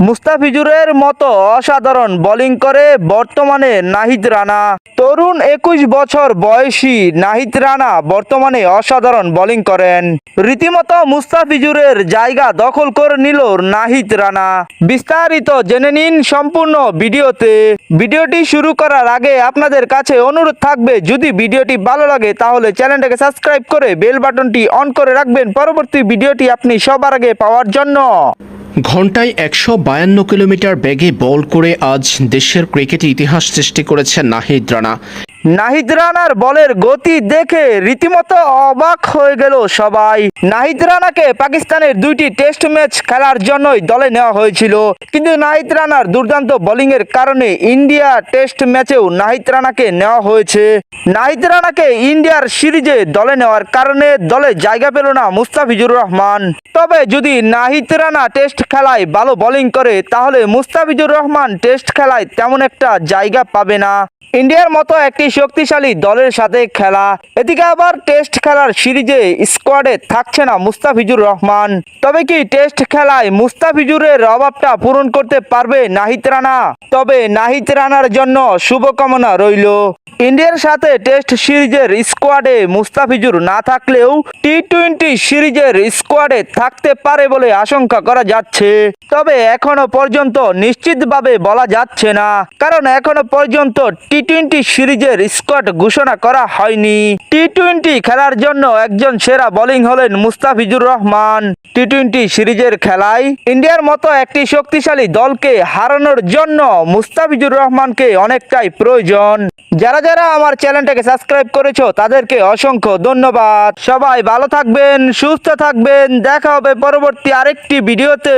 মুস্তাফিজুরের মতো অসাধারণ বোলিং করে বর্তমানে নাহিদ রানা। তরুণ 21 বছর বয়সী নাহিদ রানা বর্তমানে অসাধারণ বোলিং করেন। রীতিমতো মুস্তাফিজুরের জায়গা দখল করে নিল নাহিদ রানা। বিস্তারিত জেনে নিন সম্পূর্ণ ভিডিওতে। ভিডিওটি শুরু করার আগে আপনাদের কাছে অনুরোধ থাকবে, যদি ভিডিওটি ভালো লাগে তাহলে চ্যানেলটাকে সাবস্ক্রাইব করে বেল বাটনটি অন করে রাখবেন পরবর্তী ভিডিওটি আপনি সবার আগে পাওয়ার জন্য। ঘন্টায় 152 কিলোমিটার বেগে বল করে আজ দেশের ক্রিকেটে ইতিহাস সৃষ্টি করেছেন নাহিদ রানা। নাহিদ রানার বলের গতি দেখে রীতিমতো অবাক হয়ে গেল সবাই। নাহিদ রানাকে পাকিস্তানের 2টি টেস্ট ম্যাচ খেলার জন্যই দলে নেওয়া হয়েছিল, কিন্তু নাহিদ রানার দুর্দান্ত বোলিং এর কারণে ইন্ডিয়া টেস্ট ম্যাচেও নাহিদ রানাকে নেওয়া হয়েছে। নাহিদ রানাকে ইন্ডিয়ার সিরিজে দলে নেওয়ার কারণে দলে জায়গা পেল না মুস্তাফিজুর রহমান। তবে যদি নাহিদ রানা টেস্ট খেলায় ভালো বোলিং করে তাহলে মুস্তাফিজুর রহমান টেস্ট খেলায় তেমন একটা জায়গা পাবে না। ইন্ডিয়ার মতো একটি শক্তিশালী দলের সাথে খেলা, এদিকে আবার টেস্ট খেলার সিরিজে স্কোয়াডে থাকছে না মুস্তাফিজুর রহমান। তবে কি টেস্ট খেলায় মুস্তাফিজুরের অভাবটা পূরণ করতে পারবে নাহিদ রানা? তবে নাহিদ রানার জন্য শুভকামনা রইল। ইন্ডিয়ার সাথে টেস্ট সিরিজের স্কোয়াডে মুস্তাফিজুর না থাকলেও টি-20 সিরিজের স্কোয়াডে থাকতে পারে বলে আশঙ্কা করা যাচ্ছে। তবে এখনো পর্যন্ত নিশ্চিতভাবে বলা যাচ্ছে না, কারণ এখনো পর্যন্ত টি-20 সিরিজের স্কোয়াড ঘোষণা করা হয়নি। টি-20 খেলার জন্য একজন সেরা বোলিং হলেন মুস্তাফিজুর রহমান। টি-20 সিরিজের খেলায় ইন্ডিয়ার মতো একটি শক্তিশালী দলকে হারানোর জন্য মুস্তাফিজুর রহমানকে অনেকটাই প্রয়োজন। যারা যারা আমার চ্যানেলটাকে সাবস্ক্রাইব করেছো তাদেরকে অসংখ্য ধন্যবাদ। সবাই ভালো থাকবেন, সুস্থ থাকবেন, দেখা হবে পরবর্তী আরেকটি ভিডিওতে।